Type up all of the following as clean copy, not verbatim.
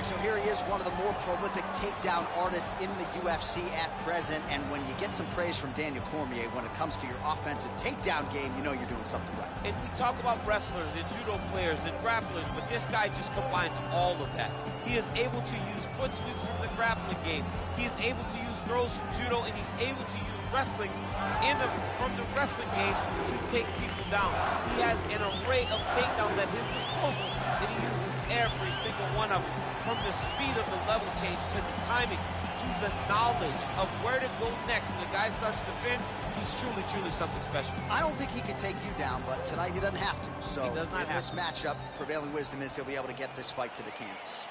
right, so here he is, one of the more prolific takedown artists in the UFC at present. And when you get some praise from Daniel Cormier when it comes to your offensive takedown game, you know you're doing something right. And we talk about wrestlers and judo players and grapplers, but this guy just combines all of that. He is able to use foot sweeps from the grappling game. He is able to use throws from judo, and he's able to use wrestling from the wrestling game to take people down. He has an array of takedowns at his disposal, and he uses every single one of them, from the speed of the level change to the timing to the knowledge of where to go next. When the guy starts to defend, he's truly something special. I don't think he could take you down, but tonight he doesn't have to. So in this matchup, prevailing wisdom is he'll be able to get this fight to the canvas.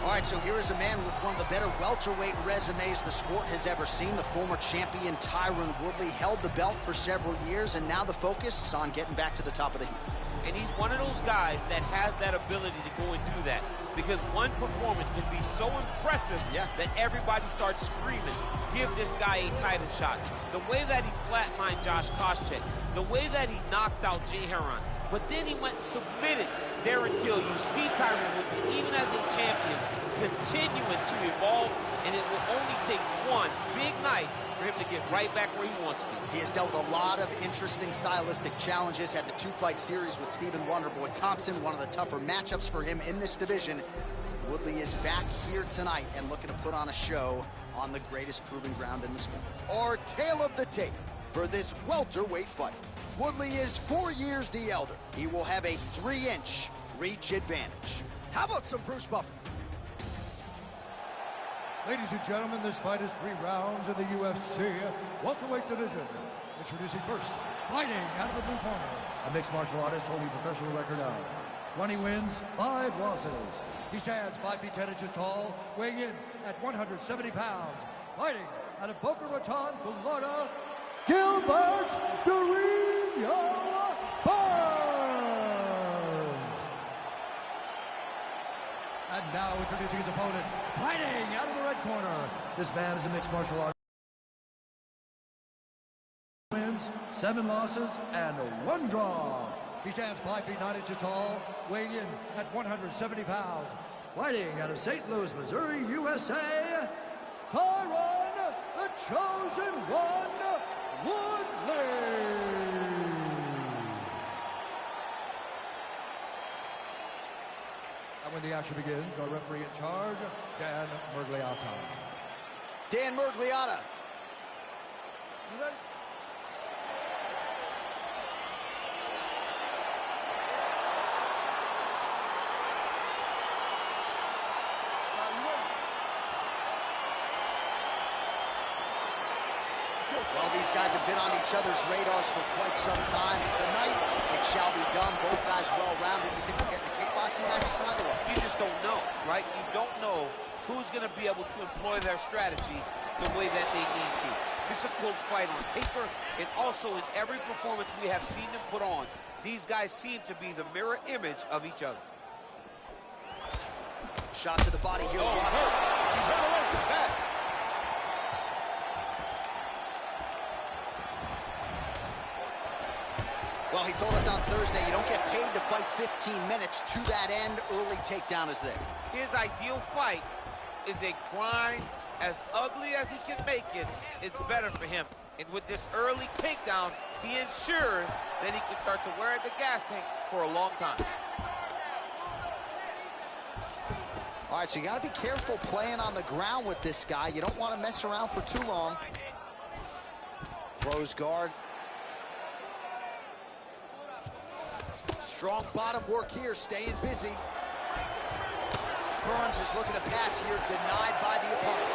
All right, so here is a man with one of the better welterweight resumes the sport has ever seen. The former champion Tyron Woodley held the belt for several years, and now the focus on getting back to the top of the heap. And he's one of those guys that has that ability to go and do that, because one performance can be so impressive that everybody starts screaming, give this guy a title shot. The way that he flatlined Josh Koscheck, the way that he knocked out Jay Heron, but then he went and submitted Darren Till. You see Tyron Woodley, even as a champion, continuing to evolve, and it will only take one big night for him to get right back where he wants to be. He has dealt with a lot of interesting stylistic challenges, had the 2-fight series with Stephen Wonderboy Thompson, one of the tougher matchups for him in this division. Woodley is back here tonight and looking to put on a show on the greatest proving ground in the sport. Our tale of the tape for this welterweight fight. Woodley is 4 years the elder. He will have a 3-inch reach advantage. How about some Bruce Buffer? Ladies and gentlemen, this fight is 3 rounds in the UFC welterweight division. Introducing first, fighting out of the blue corner, a mixed martial artist holding professional record of 20 wins, 5 losses. He stands 5 feet 10 inches tall, weighing in at 170 pounds. Fighting out of Boca Raton, Florida, Gilbert Durinho Barnes. And now introducing his opponent, fighting out of the red corner. This man is a mixed martial artist. Wins, 7 losses, and 1 draw. He stands 5 feet 9 inches tall, weighing in at 170 pounds. Fighting out of St. Louis, Missouri, USA, Tyron, the Chosen One, Woodley. And when the action begins, our referee in charge, Dan Murgliata. Dan Murgliata. You ready? Well, these guys have been on each other's radars for quite some time. Tonight, it shall be done. Both guys well-rounded. You think we're getting a kickboxing match tonight or what? You just don't know, right? You don't know who's going to be able to employ their strategy the way that they need to. This is a close fight on paper, and also in every performance we have seen them put on. These guys seem to be the mirror image of each other. Shot to the body here. Oh, he's hurt. He's hurt already. Bad. Well, he told us on Thursday you don't get paid to fight 15 minutes. To that end, early takedown is there. His ideal fight is a grind. As ugly as he can make it, it's better for him. And with this early takedown, he ensures that he can start to wear the gas tank for a long time. All right, so you got to be careful playing on the ground with this guy. You don't want to mess around for too long. Throws guard. Strong bottom work here, staying busy. Burns is looking to pass here, denied by the opponent.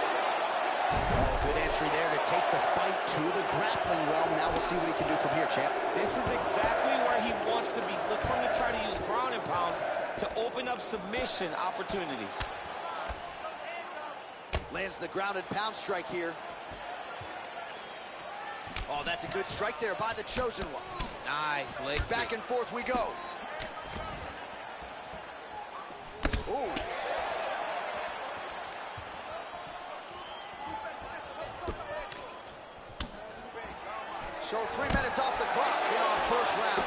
Oh, good entry there to take the fight to the grappling realm. Now we'll see what he can do from here, champ. This is exactly where he wants to be. Look for him to try to use ground and pound to open up submission opportunities. Lands the grounded pound strike here. Oh, that's a good strike there by the Chosen One. Nice leg kick. Back and forth we go. Ooh. So 3 minutes off the clock in our first round.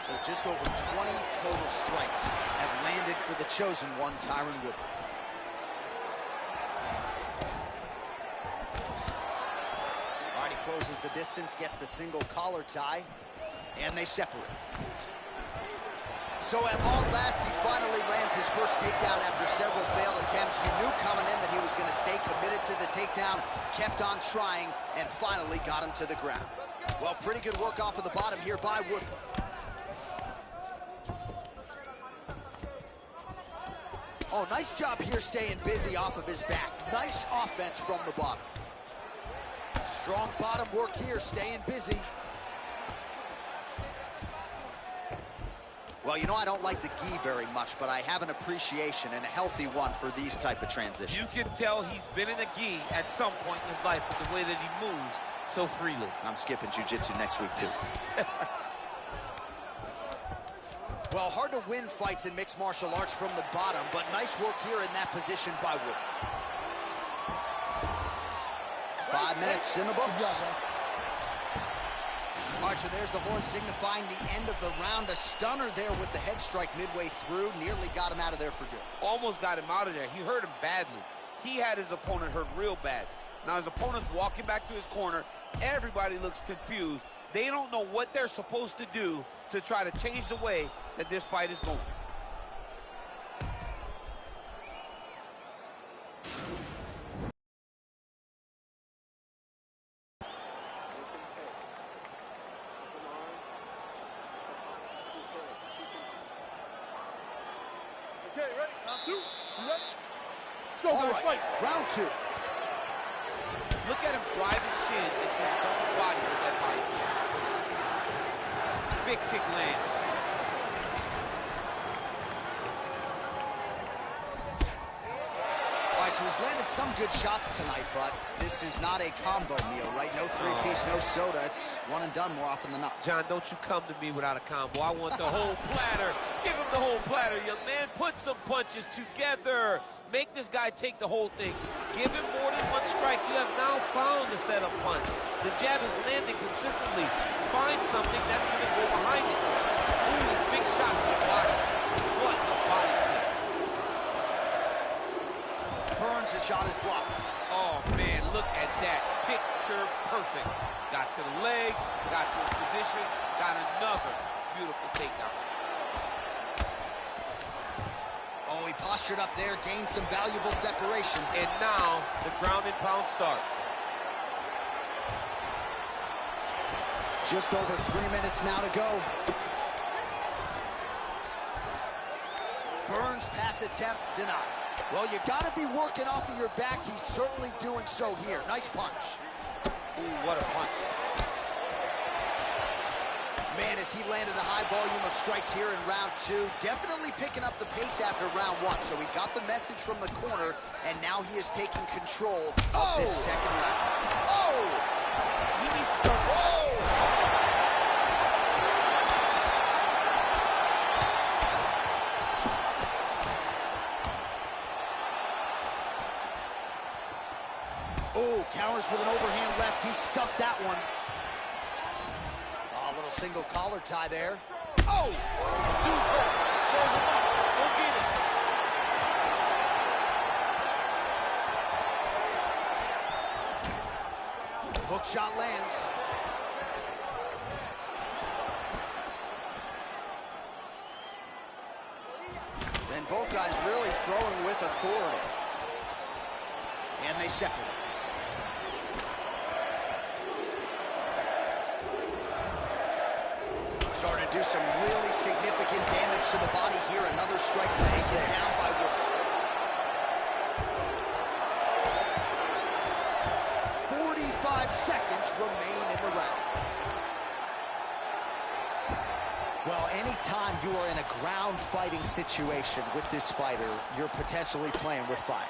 So just over 20 total strikes have landed for the chosen one, Tyron Woodley. All right, he closes the distance, gets the single collar tie, and they separate. So at long last, he finally lands his first takedown after several failed attempts. You knew coming in that he was going to stay committed to the takedown, kept on trying, and finally got him to the ground. Well, pretty good work off of the bottom here by Woodley. Oh, nice job here staying busy off of his back. Nice offense from the bottom. Strong bottom work here, staying busy. Well, you know, I don't like the gi very much, but I have an appreciation and a healthy one for these type of transitions. You can tell he's been in a gi at some point in his life with the way that he moves so freely. I'm skipping jiu-jitsu next week, too. Well, hard to win fights in mixed martial arts from the bottom, but nice work here in that position by Wood. 5 minutes in the books. All right, so there's the horn signifying the end of the round. A stunner there with the head strike midway through. Nearly got him out of there for good. Almost got him out of there. He hurt him badly. He had his opponent hurt real bad. Now his opponent's walking back to his corner. Everybody looks confused. They don't know what they're supposed to do to try to change the way that this fight is going. Okay, ready? Round two. You ready? Let's go, All guys. right, Fight. round two. Look at him drive his shin into his opponent's body with that body kick. Big kick land. All right, so he's landed some good shots tonight, but this is not a combo meal, right? No three-piece, no soda. It's one and done more often than not. John, don't you come to me without a combo. I want the whole platter. Give him the whole platter, young man. Put some punches together. Make this guy take the whole thing. Give him more than one strike. You have now found the setup punch. The jab is landing consistently. Find something that's going to go behind it. Ooh, big shot to the body. What a body kick. Burns' shot is blocked. Oh, man, look at that. Picture perfect. Got to the leg, got to his position, got another beautiful takedown. Oh, he postured up there, gained some valuable separation. And now the ground and pound starts. Just over 3 minutes now to go. Burns' pass attempt denied. Well, you got to be working off of your back. He's certainly doing so here. Nice punch. Ooh, what a punch. Man, as he landed a high volume of strikes here in round two, definitely picking up the pace after round one. So he got the message from the corner, and now he is taking control of this second round. Oh! He needs to start. Oh! Oh, counters with an overhand left. He stuck that one. Oh, a little single collar tie there. Oh! Use her. Serve him up. Go get it. Hook shot lands. Then both guys really throwing with authority. And they separate. Starting to do some really significant damage to the body here. Another strike lays it down by Woodley. 45 seconds remain in the round. Well, anytime you are in a ground fighting situation with this fighter, you're potentially playing with fire.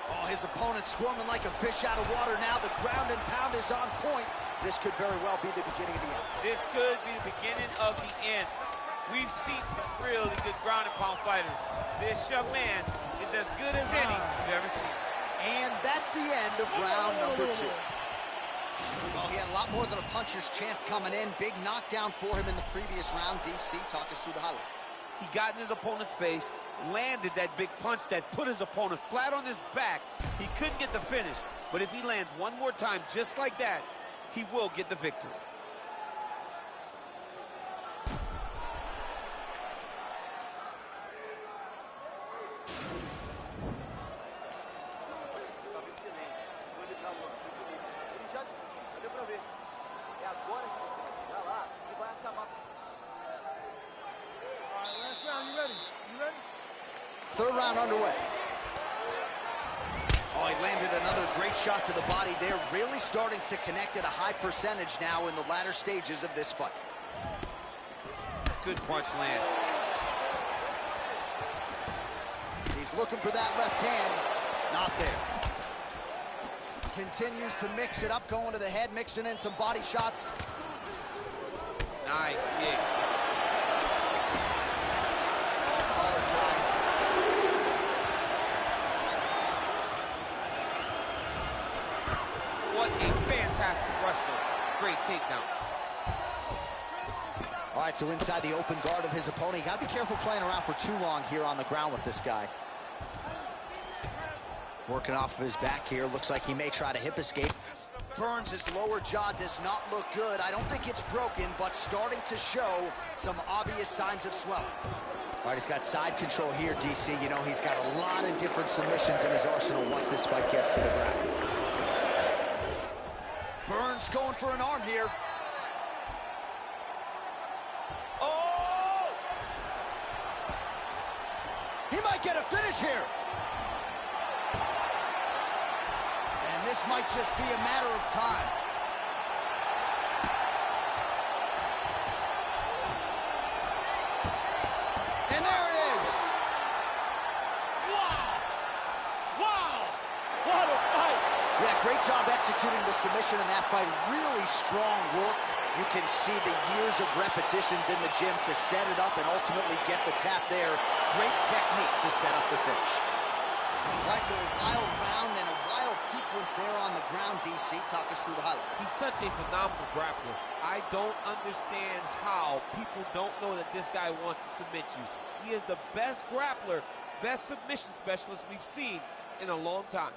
Oh, his opponent's squirming like a fish out of water now. The ground and pound is on point. This could very well be the beginning of the end. This could be the beginning of the end. We've seen some really good ground and pound fighters. This young man is as good as any we've ever seen. And that's the end of round number two. Well, he had a lot more than a puncher's chance coming in. Big knockdown for him in the previous round. DC, talk us through the highlight. He got in his opponent's face, landed that big punch that put his opponent flat on his back. He couldn't get the finish, but if he lands one more time just like that, he will get the victory. Third round underway. Oh, he landed another great shot to the body there. Really starting to connect at a high percentage now in the latter stages of this fight. Good punch land. He's looking for that left hand. Not there. Continues to mix it up, going to the head, mixing in some body shots. Nice kick. Collar tie. What a fantastic wrestler. Great takedown. All right, so inside the open guard of his opponent. You got to be careful playing around for too long here on the ground with this guy. Working off of his back here. Looks like he may try to hip escape. Burns, his lower jaw does not look good. I don't think it's broken, but starting to show some obvious signs of swelling. All right, he's got side control here, DC. You know, he's got a lot of different submissions in his arsenal once this fight gets to the ground. Burns going for an arm here. Oh! He might get a finish here. And this might just be a matter of time. And there it is. Wow! Wow! What a fight! Yeah, great job executing the submission in that fight. Really strong work. You can see the years of repetitions in the gym to set it up and ultimately get the tap there. Great technique to set up the finish. All right, so a wild round and a wild sequence there on the ground. DC, talk us through the highlight. He's such a phenomenal grappler. I don't understand how people don't know that this guy wants to submit you. He is the best grappler, best submission specialist we've seen in a long time.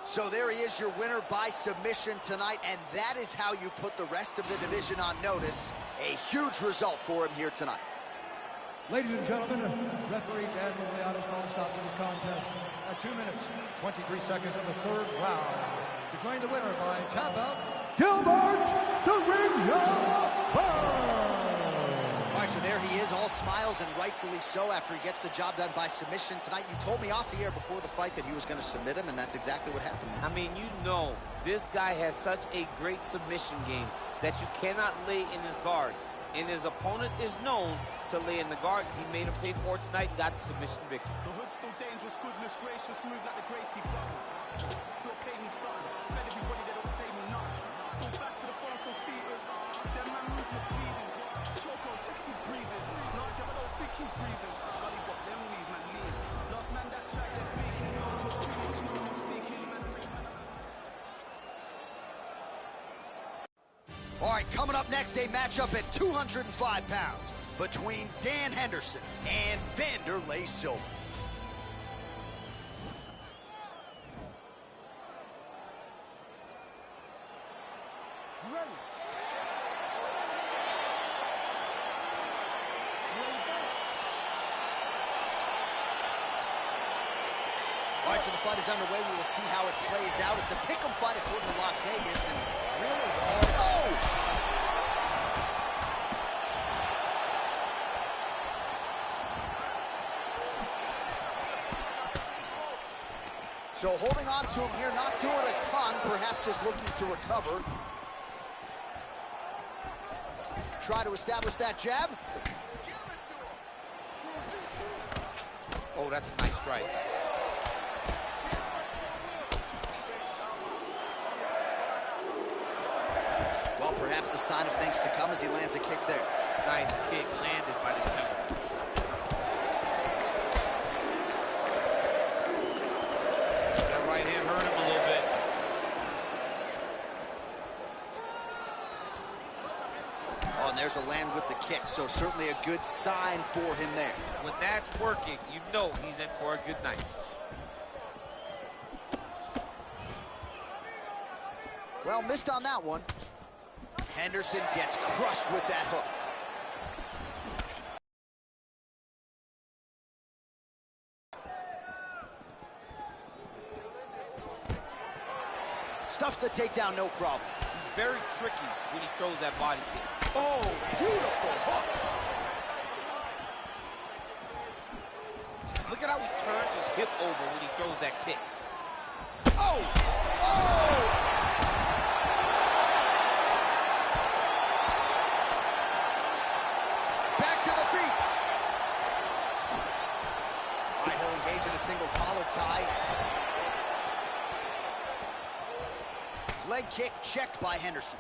So there he is, your winner by submission tonight, and that is how you put the rest of the division on notice. A huge result for him here tonight. Ladies and gentlemen, referee Dan Miliatis called a stop to this contest at 2 minutes, 23 seconds of the third round. Declaring the winner by tap out, Gilbert the Ring Burns. All right, so there he is, all smiles, and rightfully so after he gets the job done by submission tonight. You told me off the air before the fight that he was going to submit him, and that's exactly what happened. I mean, you know, this guy has such a great submission game that you cannot lay in his guard. And his opponent is known to lay in the guard. He made him pay for it tonight and got the submission victory. The hood's still dangerous, goodness gracious, move like the Gracie brothers. Still pay me son, fed everybody that don't say me nothing. Still back to the bars for feeders. Them man move misleading. Choco, check his breathing. Not jab, I don't think he's breathing. Golly, got them leave, man, leave. Last man that track, they're faking. No talk, too much, no more speaking, man. All right, coming up next, a matchup at 205 pounds between Dan Henderson and Wanderlei Silva. All right, so the fight is underway. We will see how it plays out. It's a pick'em fight according to Las Vegas, and really hard. Oh! So holding on to him here, not doing a ton, perhaps just looking to recover. Try to establish that jab. Oh, that's a nice strike. Well, perhaps a sign of things to come as he lands a kick there. Nice kick landed by the keeper. to land with the kick, so certainly a good sign for him there. When that's working, you know he's in for a good night. Well, missed on that one. Henderson gets crushed with that hook. Stuffs the takedown, no problem. He's very tricky when he throws that body kick. Oh, beautiful hook. Look at how he turns his hip over when he throws that kick. Oh! Oh! Back to the feet. All right, he'll engage in a single collar tie. Leg kick checked by Henderson.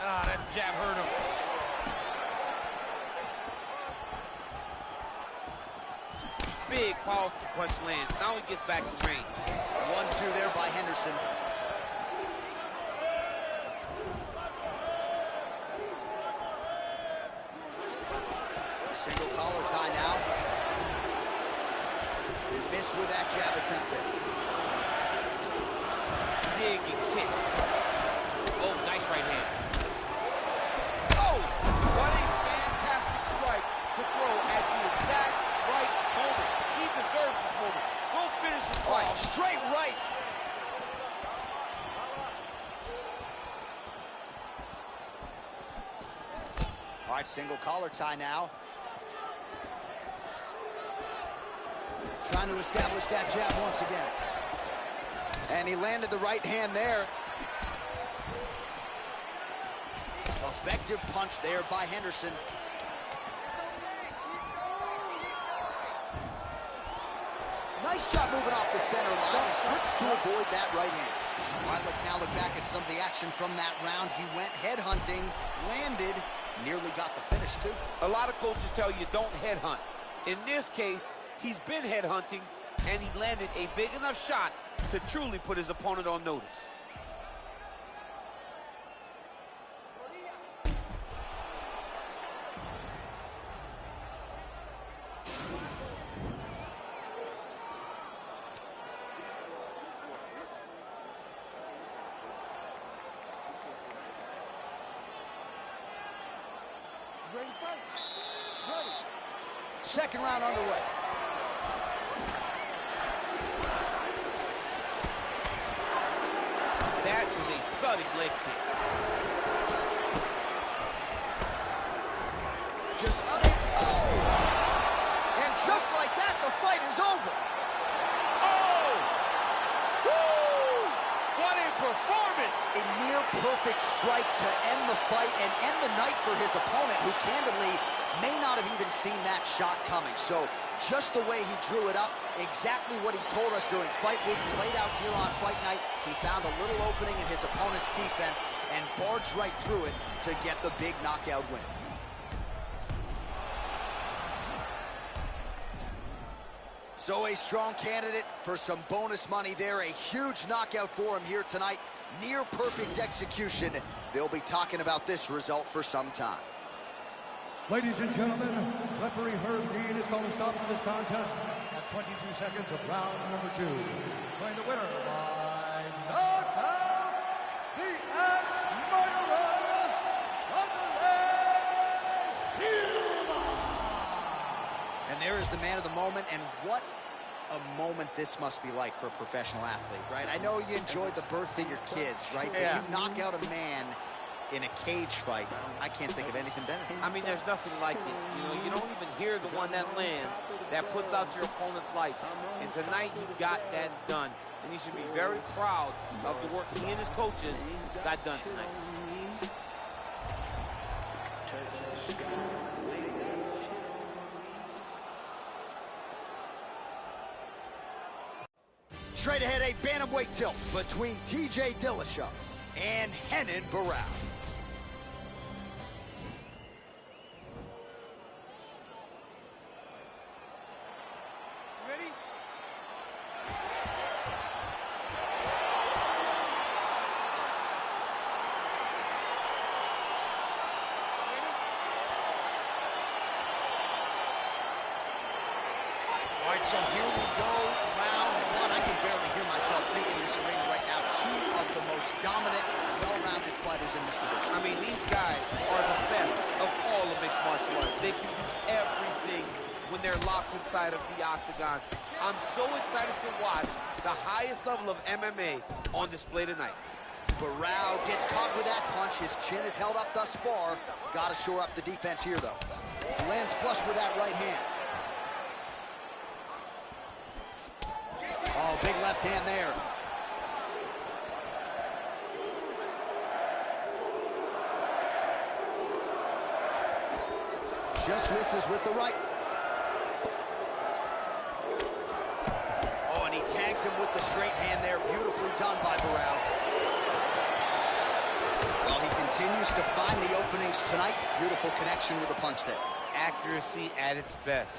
Ah, that jab hurt him. Big, powerful punch lands. Now he gets back in range. 1-2 there by Henderson. Single collar tie now. Missed with that jab attempt there. Dig and kick. Oh, nice right hand. Oh! What a fantastic strike to throw at the exact right moment. He deserves this moment. Go finish his fight. Oh, straight right. All right, single collar tie now. Trying to establish that jab once again. And he landed the right hand there. Effective punch there by Henderson. Nice job moving off the center line. He slips to avoid that right hand. All right, let's now look back at some of the action from that round. He went headhunting, landed, nearly got the finish too. A lot of coaches tell you don't headhunt. In this case, he's been headhunting, and he landed a big enough shot to truly put his opponent on notice. Second round underway. That was a thudding leg kick. Just oh! And just like that, the fight is over. Oh! Woo! What a performance! A near perfect strike to end the fight and end the night for his opponent, who candidly may not have even seen that shot coming. So just the way he drew it up, exactly what he told us during fight week, played out here on fight night. He found a little opening in his opponent's defense and barged right through it to get the big knockout win. So a strong candidate for some bonus money there. A huge knockout for him here tonight. Near perfect execution. They'll be talking about this result for some time. Ladies and gentlemen, referee Herb Dean is going to stop this contest at 22 seconds of round number 2. Declaring the winner by knockout, the ex-murderer, Silva. And there is the man of the moment, and what a moment this must be like for a professional athlete, right? I know you enjoyed the birth of your kids, right? Yeah. But you knock out a man in a cage fight. I can't think of anything better. I mean, there's nothing like it. You know, you don't even hear the one that lands, that puts out your opponent's lights. And tonight he got that done. And he should be very proud of the work he and his coaches got done tonight. Straight ahead, a bantamweight tilt between TJ Dillashaw and Renan Barão. Ready? So here we go, round one. I can barely hear myself think in this arena right now. Two of the most dominant, well-rounded fighters in this division. I mean, these guys are the best of all of mixed martial arts. They can do everything when they're locked inside of the octagon. I'm so excited to watch the highest level of MMA on display tonight. Barao gets caught with that punch. His chin is held up thus far. Got to shore up the defense here, though. Lands flush with that right hand. Oh, big left hand there. Just misses with the right. Oh, and he tags him with the straight hand there. Beautifully done by Barao. Well, he continues to find the openings tonight. Beautiful connection with the punch there. Accuracy at its best.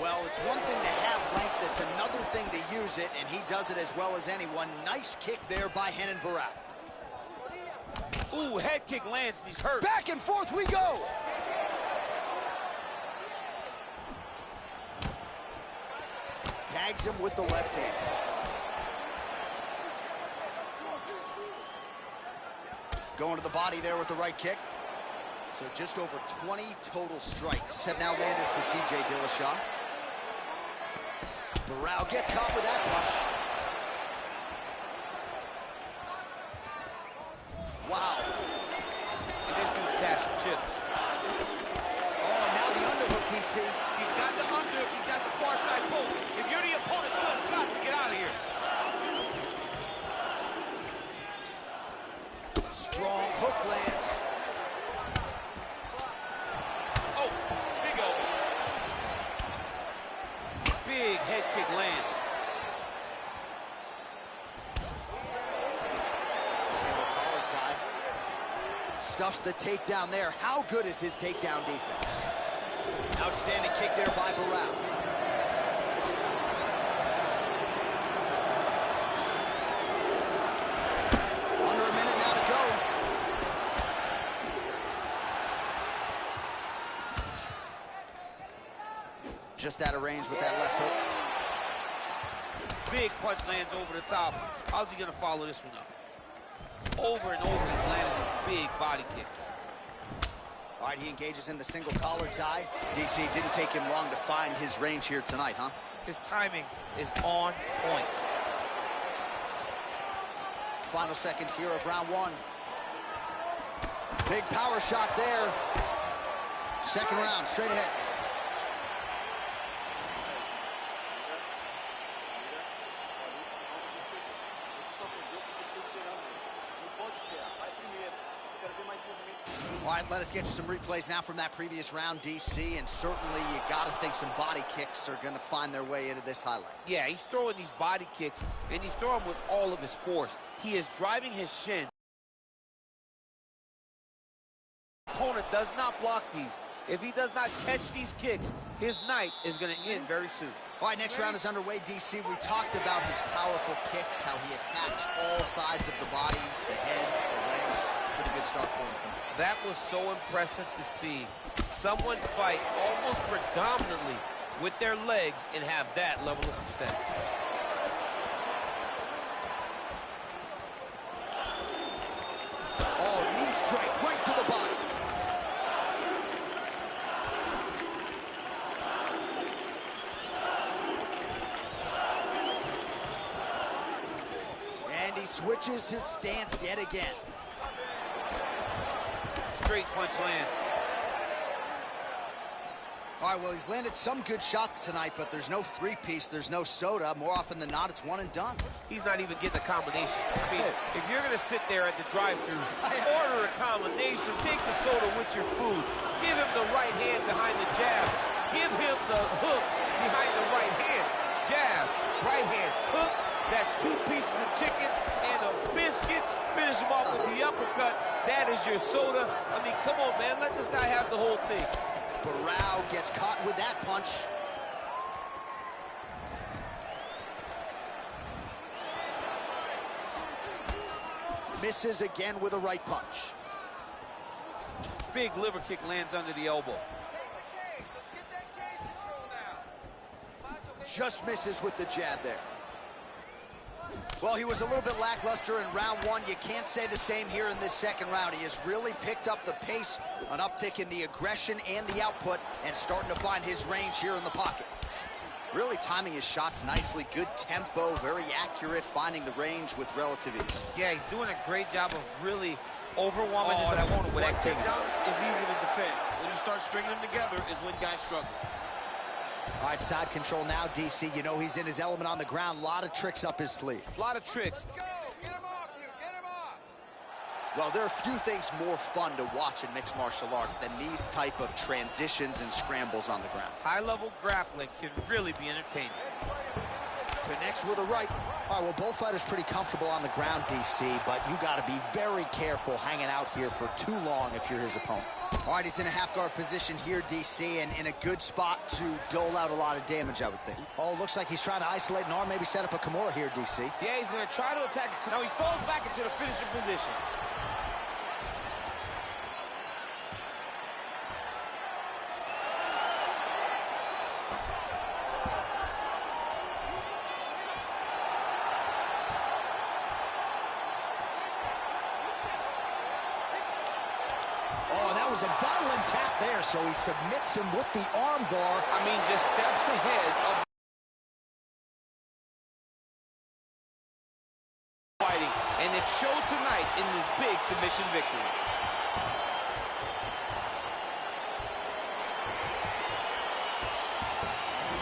Well, it's one thing to have length, it's another thing to use it, and he does it as well as anyone. Nice kick there by Renan Barao. Ooh, head kick lands, and he's hurt. Back and forth we go. Tags him with the left hand. Going to the body there with the right kick. So just over 20 total strikes have now landed for TJ Dillashaw. Barao gets caught with that punch. Wow. And this dude's cashing chips. Oh, now the underhook, DC. He's got the underhook, he's got the far side post. If you're the opponent, you have got to get out of here. Strong hook lands. Oh, big elbow. Big head kick lands. Single collar tie. Stuffs the takedown there. How good is his takedown defense? Outstanding kick there by Barao. Under a minute now to go. Just out of range with that left hook. Big punch lands over the top. How's he gonna follow this one up? Over and over, he's landing these big body kicks. All right, he engages in the single collar tie. DC didn't take him long to find his range here tonight, huh? His timing is on point. Final seconds here of round one. Big power shot there. Second round, straight ahead. All right, let us get you some replays now from that previous round, DC, and certainly you gotta think some body kicks are gonna find their way into this highlight. Yeah, he's throwing these body kicks, and he's throwing with all of his force. He is driving his shin. Opponent does not block these. If he does not catch these kicks, his night is gonna end very soon. All right, next round is underway, DC. We talked about his powerful kicks, how he attacks all sides of the body, the head, the legs. Pretty good start for him tonight. That was so impressive to see. Someone fight almost predominantly with their legs and have that level of success. Oh, knee strike right to the body. And he switches his stance yet again. Straight punch lands. All right, well, he's landed some good shots tonight, but there's no three-piece, there's no soda. More often than not, it's one and done. He's not even getting a combination. I mean, if you're going to sit there at the drive-thru, order a combination, take the soda with your food, give him the right hand behind the jab, give him the hook behind the right hand, jab, right hand, hook. That's 2 pieces of chicken and a biscuit. Finish him off with the uppercut. That is your soda. I mean, come on, man. Let this guy have the whole thing. Barao gets caught with that punch. Misses again with a right punch. Big liver kick lands under the elbow. just misses with the jab there. Well, he was a little bit lackluster in round one. You can't say the same here in this second round. He has really picked up the pace, an uptick in the aggression and the output, and starting to find his range here in the pocket. Really timing his shots nicely, good tempo, very accurate, finding the range with relative ease. Yeah, he's doing a great job of really overwhelming his opponent with activity. Takedown is easy to defend. When you start stringing them together is when guys struggle. All right, side control now, DC. You know he's in his element on the ground. A lot of tricks up his sleeve. A lot of tricks. Let's go. Get him off you. Get him off. Well, there are few things more fun to watch in mixed martial arts than these type of transitions and scrambles on the ground. High-level grappling can really be entertaining. Connects with a right. All right, well, both fighters pretty comfortable on the ground, DC, but you got to be very careful hanging out here for too long if you're his opponent. All right, he's in a half-guard position here, DC, and in a good spot to dole out a lot of damage, I would think. Oh, looks like he's trying to isolate an arm, maybe set up a Kimura here, DC. Yeah, he's going to try to attack. Now he falls back into the finishing position. A violent tap there, so he submits him with the arm bar. I mean, just steps ahead of fighting, and it showed tonight in this big submission victory.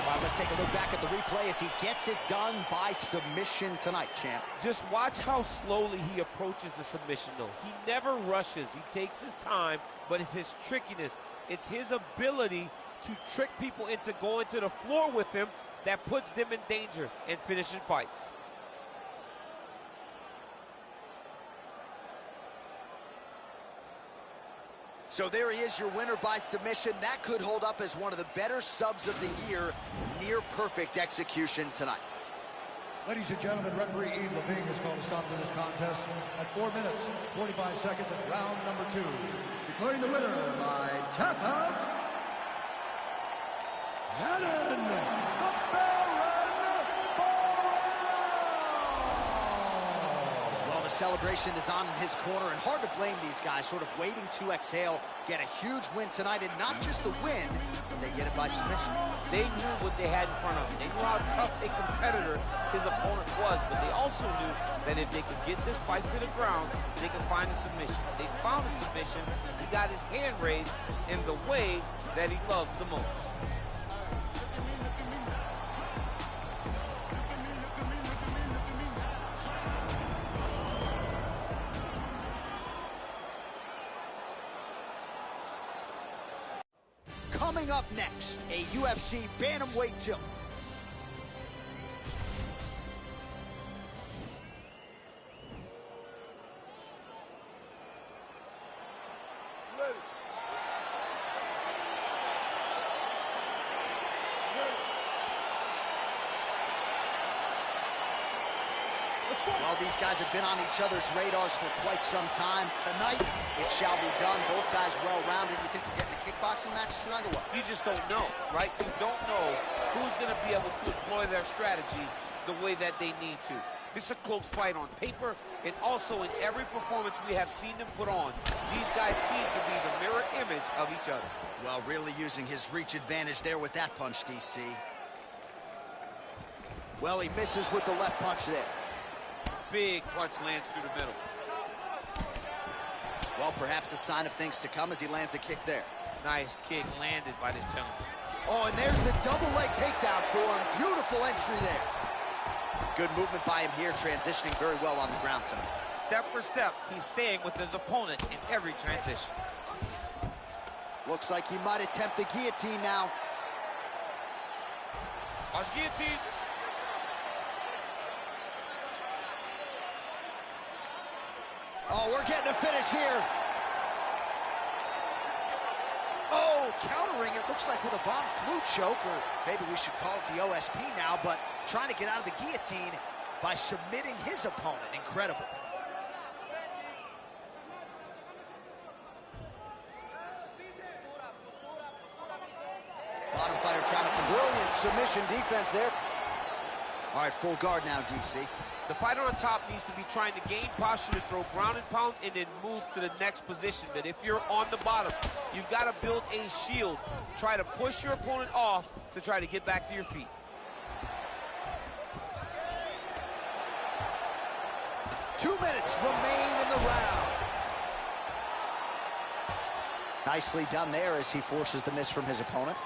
All right, let's take a look back at the replay as he gets it done by submission tonight, champ. Just watch how slowly he approaches the submission, though. He never rushes. He takes his time, but it's his trickiness. It's his ability to trick people into going to the floor with him that puts them in danger and finishing fights. So there he is, your winner by submission. That could hold up as one of the better subs of the year. Near perfect execution tonight. Ladies and gentlemen, referee Yves Levine has called a stop to this contest at 4 minutes, 45 seconds of round number 2. Declaring the winner by tap out, Hannon, the Baron Barrow! Well, the celebration is on in his corner, and hard to blame these guys, sort of waiting to exhale, get a huge win tonight, and not just the win, but they get it by submission. They knew what they had in front of them. They knew how tough a competitor his opponent was, but they also knew that if they could get this fight to the ground, they could find a submission. They found a submission. He got his hand raised in the way that he loves the most. Coming up next, a UFC bantamweight tilt. Well, these guys have been on each other's radars for quite some time. Tonight, it shall be done. Both guys well-rounded. You think we're getting a kickboxing match tonight or what? You just don't know, right? You don't know who's going to be able to employ their strategy the way that they need to. This is a close fight on paper, and also in every performance we have seen them put on, these guys seem to be the mirror image of each other. Well, really using his reach advantage there with that punch, DC. Well, he misses with the left punch there. Big punch lands through the middle. Well, perhaps a sign of things to come as he lands a kick there. Nice kick landed by this gentleman. Oh, and there's the double leg takedown for him. Beautiful entry there. Good movement by him here, transitioning very well on the ground tonight. Step for step, he's staying with his opponent in every transition. Looks like he might attempt the guillotine now. Watch guillotine. Oh, we're getting a finish here. Oh, countering, it looks like with a Von Flue choke, or maybe we should call it the OSP now, but trying to get out of the guillotine by submitting his opponent. Incredible. Bottom fighter trying to control. Brilliant submission defense there. All right, full guard now, DC. The fighter on top needs to be trying to gain posture to throw ground and pound and then move to the next position. But if you're on the bottom, you've got to build a shield. Try to push your opponent off to try to get back to your feet. Two minutes remain in the round. Nicely done there as he forces the miss from his opponent.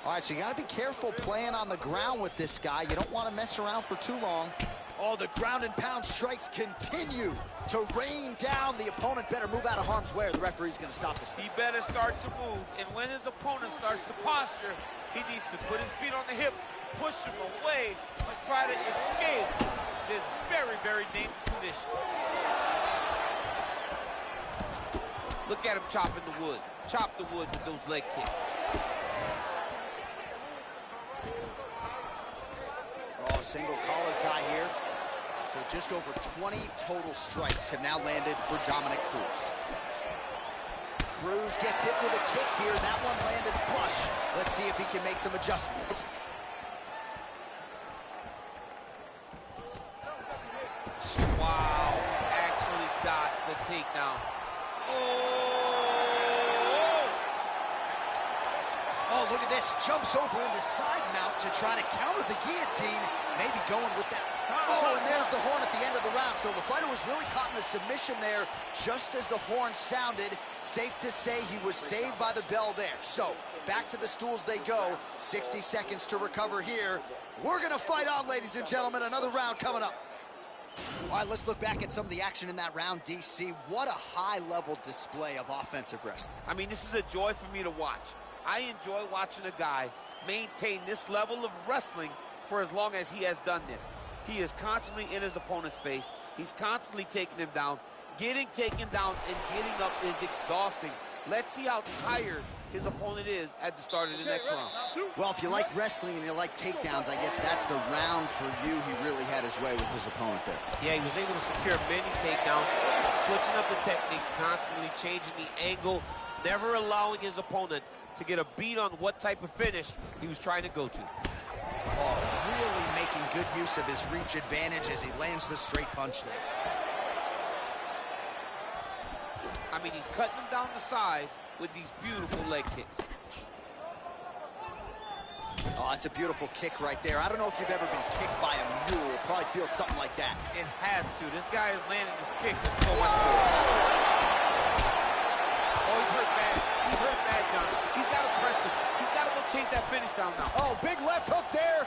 All right, so you got to be careful playing on the ground with this guy. You don't want to mess around for too long. Oh, the ground and pound strikes continue to rain down. The opponent better move out of harm's way or the referee's going to stop this. He better start to move, and when his opponent starts to posture, he needs to put his feet on the hip, push him away, and try to escape this very, very dangerous position. Look at him chopping the wood. Chop the wood with those leg kicks. Oh, single collar tie here. So just over 20 total strikes have now landed for Dominick Cruz. Cruz gets hit with a kick here. That one landed flush. Let's see if he can make some adjustments. Wow, actually got the takedown. Oh, look at this. Jumps over into side mount to try to counter the guillotine. Maybe going with that. Oh, and there's the horn at the end of the round. So the fighter was really caught in a submission there just as the horn sounded. Safe to say he was saved by the bell there. So back to the stools they go. 60 seconds to recover here. We're going to fight on, ladies and gentlemen. Another round coming up. All right, let's look back at some of the action in that round, DC. What a high-level display of offensive wrestling. I mean, this is a joy for me to watch. I enjoy watching a guy maintain this level of wrestling for as long as he has done this. He is constantly in his opponent's face. He's constantly taking him down. Getting taken down and getting up is exhausting. Let's see how tired his opponent is at the start of the next round. Well, if you like wrestling and you like takedowns, I guess that's the round for you. He really had his way with his opponent there. Yeah, he was able to secure many takedowns, switching up the techniques, constantly changing the angle, never allowing his opponent to get a beat on what type of finish he was trying to go to. Oh, really making good use of his reach advantage as he lands the straight punch there. I mean, he's cutting him down to size with these beautiful leg kicks. Oh, that's a beautiful kick right there. I don't know if you've ever been kicked by a mule. It probably feels something like that. It has to. This guy is landing this kick with so much force. Oh, he's hurt bad. He's hurt bad, John. He's got to press him. He's got to go chase that finish down now. Oh, big left hook there.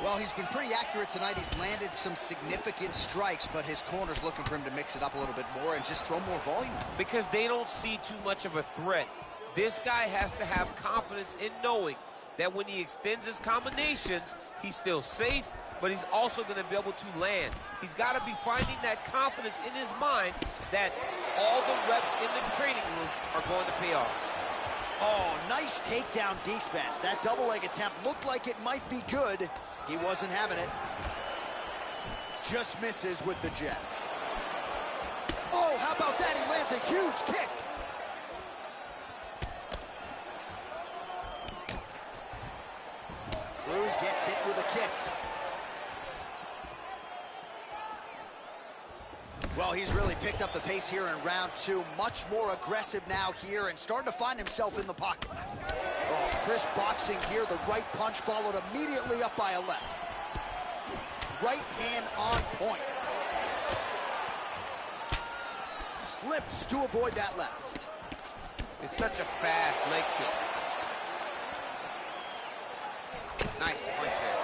Well, he's been pretty accurate tonight. He's landed some significant strikes, but his corner's looking for him to mix it up a little bit more and just throw more volume. Because they don't see too much of a threat. This guy has to have confidence in knowing that when he extends his combinations, he's still safe, but he's also going to be able to land. He's got to be finding that confidence in his mind that all the reps in the training room are going to pay off. Oh, nice takedown defense. That double leg attempt looked like it might be good. He wasn't having it. Just misses with the jab. Oh, how about that? He lands a huge kick. Cruz gets hit with a kick. Well, he's really picked up the pace here in round two. Much more aggressive now here and starting to find himself in the pocket. Oh, crisp boxing here. The right punch followed immediately up by a left. Right hand on point. Slips to avoid that left. It's such a fast leg kick. Nice punch there.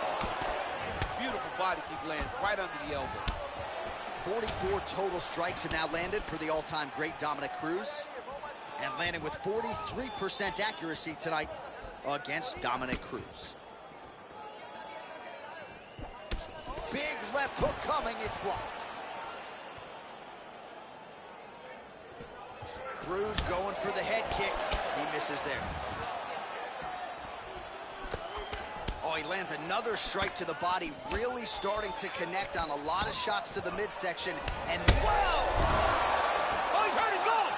Beautiful body kick lands right under the elbow. 44 total strikes have now landed for the all-time great Dominick Cruz. And landing with 43% accuracy tonight against Dominick Cruz. Big left hook coming, it's blocked. Cruz going for the head kick. He misses there. Oh, he lands another strike to the body, really starting to connect on a lot of shots to the midsection. And wow! Oh, he's hurt, he's gone!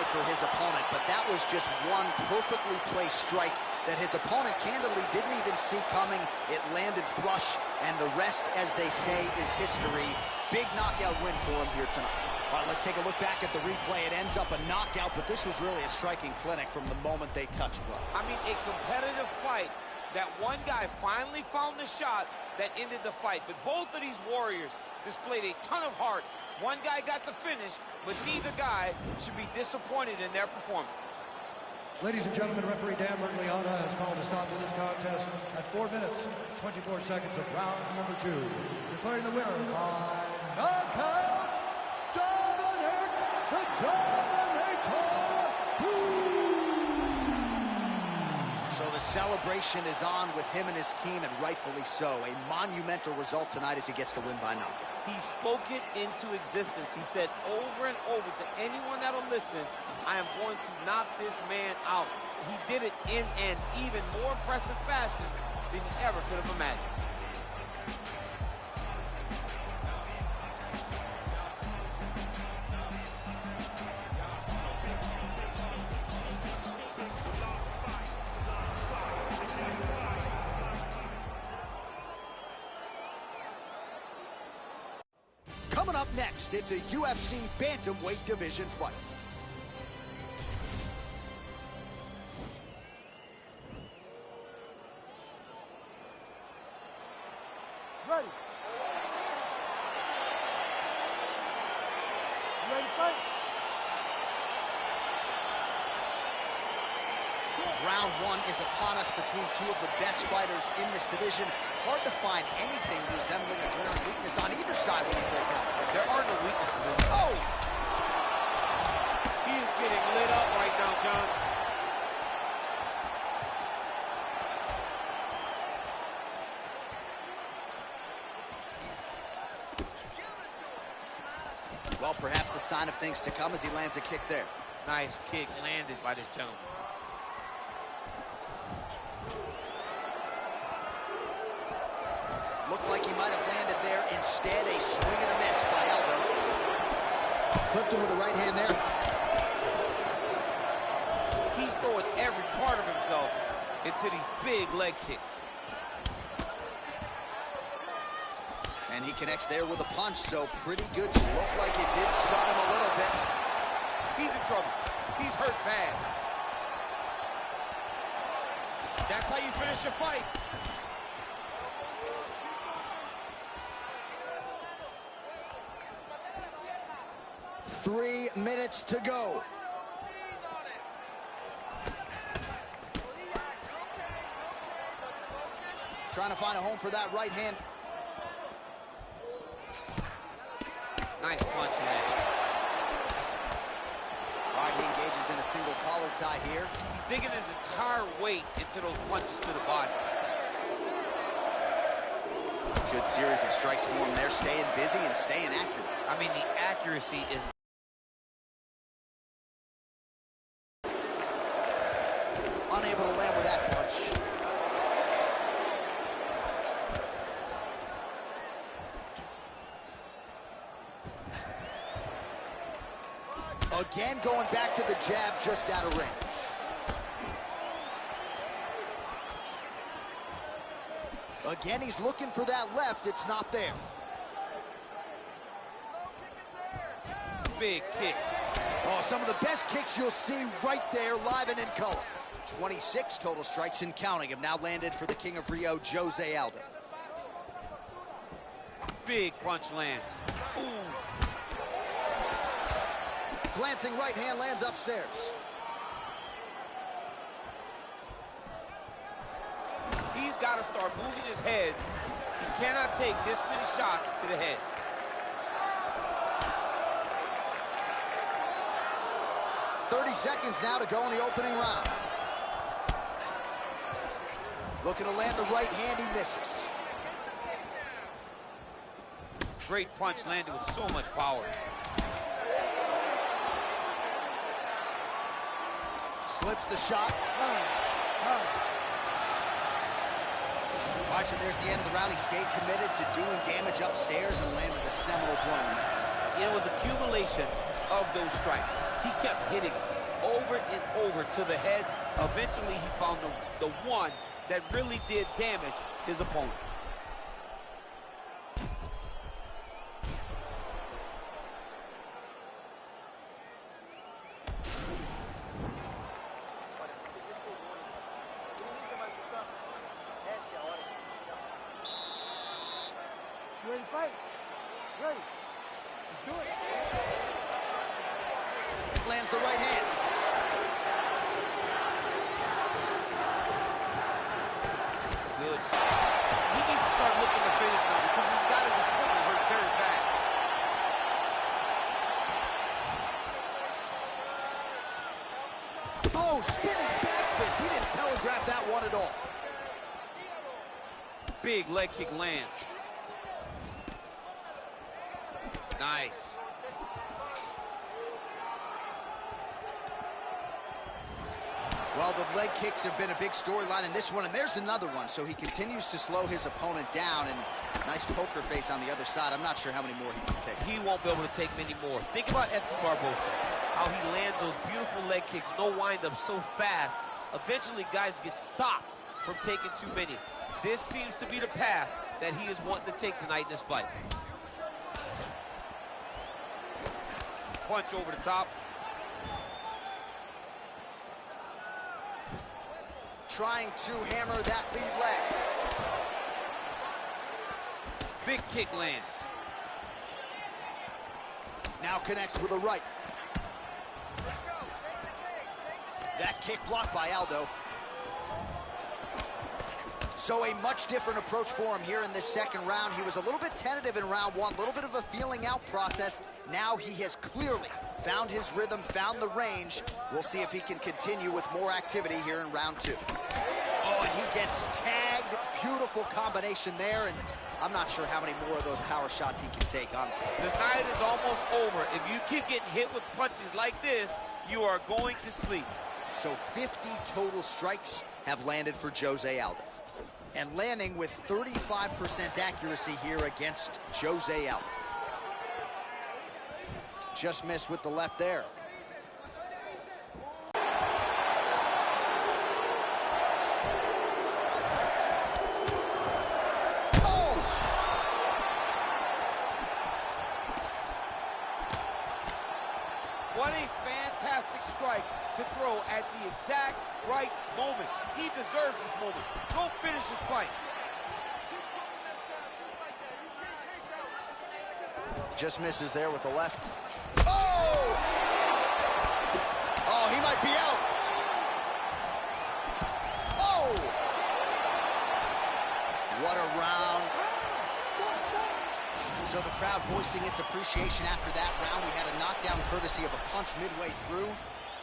high for his opponent, but that was just one perfectly placed strike that his opponent candidly didn't even see coming. It landed flush, and the rest, as they say, is history. Big knockout win for him here tonight. All right, let's take a look back at the replay. It ends up a knockout, but this was really a striking clinic from the moment they touched gloves. I mean, a competitive fight that one guy finally found the shot that ended the fight. But both of these warriors displayed a ton of heart. One guy got the finish, but neither guy should be disappointed in their performance. Ladies and gentlemen, referee Dan Bergliana has called a stop to this contest at 4 minutes, 24 seconds of round number 2. Declaring the winner by knockout, Dominic the Dominator Cruz. So the celebration is on with him and his team, and rightfully so. A monumental result tonight as he gets the win by knockout. He spoke it into existence. He said over and over to anyone that'll listen, I am going to knock this man out. He did it in an even more impressive fashion than he ever could have imagined. Coming up next, it's a UFC bantamweight division fight. Ready. You ready to fight? Round 1 is upon us between two of the best fighters in this division. Hard to find anything resembling a glaring weakness on either side when you break down. There are no weaknesses in this. Oh! He is getting lit up right now, John. Well, perhaps a sign of things to come as he lands a kick there. Nice kick landed by this gentleman. Looked like he might have landed there. Instead, a swing and a miss by Aldo. Clipped him with the right hand there. He's throwing every part of himself into these big leg kicks. And he connects there with a punch, so pretty good. Looked like it did stun him a little bit. He's in trouble. He's hurt bad. That's how you finish a fight. Three minutes to go. Trying to find a home for that right hand. Nice punch landed. All right, he engages in a single collar tie here. He's digging his entire weight into those punches to the body. Good series of strikes for him there, staying busy and staying accurate. I mean, the accuracy is... Unable to land with that punch. Again, going back to the jab just out of range. Again, he's looking for that left. It's not there. Big kick. Oh, some of the best kicks you'll see right there, live and in color. 26 total strikes and counting have now landed for the King of Rio, Jose Aldo. Big punch lands. Ooh. Glancing right hand lands upstairs. He's got to start moving his head. He cannot take this many shots to the head. Seconds now to go in the opening round. Looking to land the right hand, he misses. Great punch landed with so much power. Slips the shot. All right, so there's the end of the round. He stayed committed to doing damage upstairs and landed a seminal blow. It was accumulation of those strikes. He kept hitting. over and over to the head. Eventually, he found the one that really did damage his opponent. You ready to fight? Ready. Let's do it. Lands the right hand. Good. He needs to start looking to finish now because he's got his opponent hurt very bad. Oh, spinning back fist. He didn't telegraph that one at all. Big leg kick lands. Nice. Well, the leg kicks have been a big storyline in this one, and there's another one. So he continues to slow his opponent down, and nice poker face on the other side. I'm not sure how many more he can take. He won't be able to take many more. Think about Edson Barbosa, how he lands those beautiful leg kicks, no wind-up, so fast. Eventually, guys get stopped from taking too many. This seems to be the path that he is wanting to take tonight in this fight. Punch over the top. Trying to hammer that lead leg. Big kick lands. Now connects with a right. That kick blocked by Aldo. So a much different approach for him here in this second round. He was a little bit tentative in round one, a little bit of a feeling out process. Now he has clearly found his rhythm, found the range. We'll see if he can continue with more activity here in round two. Oh, and he gets tagged. Beautiful combination there, and I'm not sure how many more of those power shots he can take, honestly. The night is almost over. If you keep getting hit with punches like this, you are going to sleep. So 50 total strikes have landed for Jose Aldo. And landing with 35% accuracy here against Jose Aldo. Just missed with the left there. Oh! What a fantastic strike to throw at the exact right moment. He deserves this moment. Go finish this fight. Just misses there with the left. Oh! Oh, he might be out. Oh! What a round. So the crowd voicing its appreciation after that round. We had a knockdown courtesy of a punch midway through.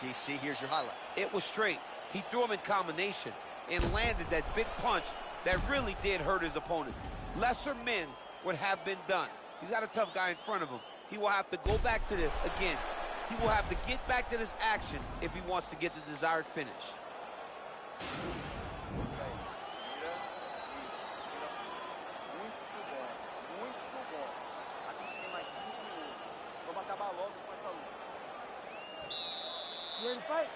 DC, here's your highlight. It was straight. He threw him in combination and landed that big punch that really did hurt his opponent. Lesser men would have been done. He's got a tough guy in front of him. He will have to go back to this again. He will have to get back to this action if he wants to get the desired finish. You ready to fight?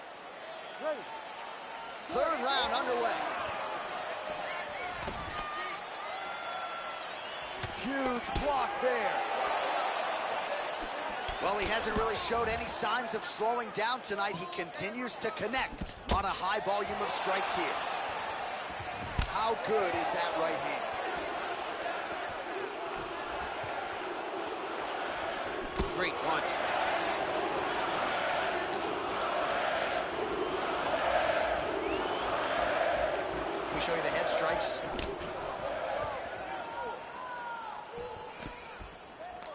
Ready. Third round underway. Huge block there. Well, he hasn't really showed any signs of slowing down tonight. He continues to connect on a high volume of strikes here. How good is that right hand? Great punch. Let me show you the head strikes.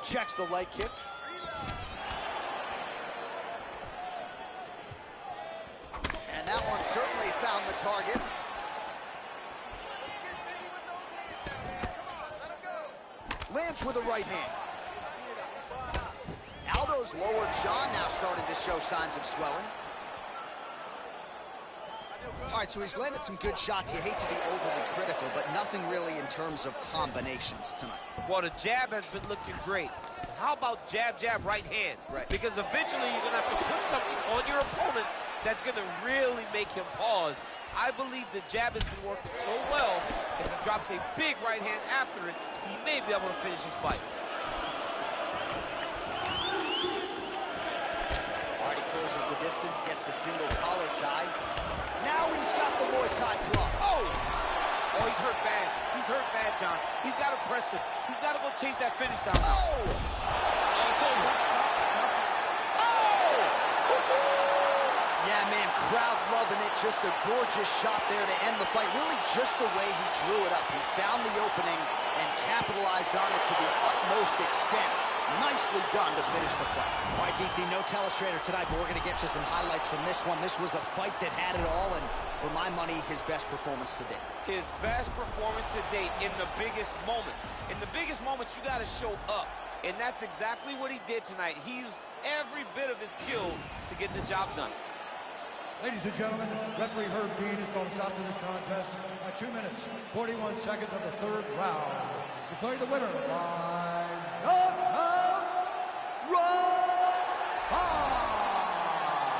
Checks the leg kick. And that one certainly found the target. Lands with a right hand. Aldo's lower jaw now starting to show signs of swelling. All right, so he's landed some good shots. You hate to be overly critical, but nothing really in terms of combinations tonight. Well, the jab has been looking great. How about jab, jab, right hand? Right. Because eventually you're going to have to put something on your opponent that's going to really make him pause. I believe the jab has been working so well, if he drops a big right hand after it, he may be able to finish his fight. Already closes the distance, gets the single collar tie. Now he's got the Muay Thai plug. Oh! Oh, he's hurt bad. He's hurt bad, John. He's got to press him. He's got to go chase that finish down now. Oh! Oh, it's over. Yeah, man, crowd loving it. Just a gorgeous shot there to end the fight. Really just the way he drew it up. He found the opening and capitalized on it to the utmost extent. Nicely done to finish the fight. All right, DC, no telestrator tonight, but we're going to get you some highlights from this one. This was a fight that had it all, and for my money, his best performance to date. His best performance to date in the biggest moment. In the biggest moments, you got to show up. And that's exactly what he did tonight. He used every bit of his skill to get the job done. Ladies and gentlemen, referee Herb Dean is going to stop to this contest at 2 minutes, 41 seconds of the third round. Declaring the winner by knockout,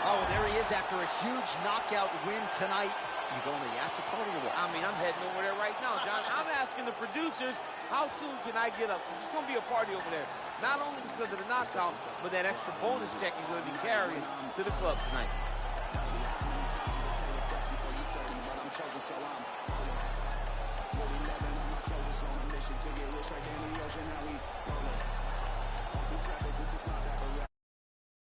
Oh, there he is after a huge knockout win tonight. You going to the after party or what? I mean, I'm heading over there right now, John. I'm asking the producers, how soon can I get up? There's going to be a party over there. Not only because of the knockout, but that extra bonus check he's going to be carrying to the club tonight. So I'm really loving all my clothes, on a mission to get rich right then and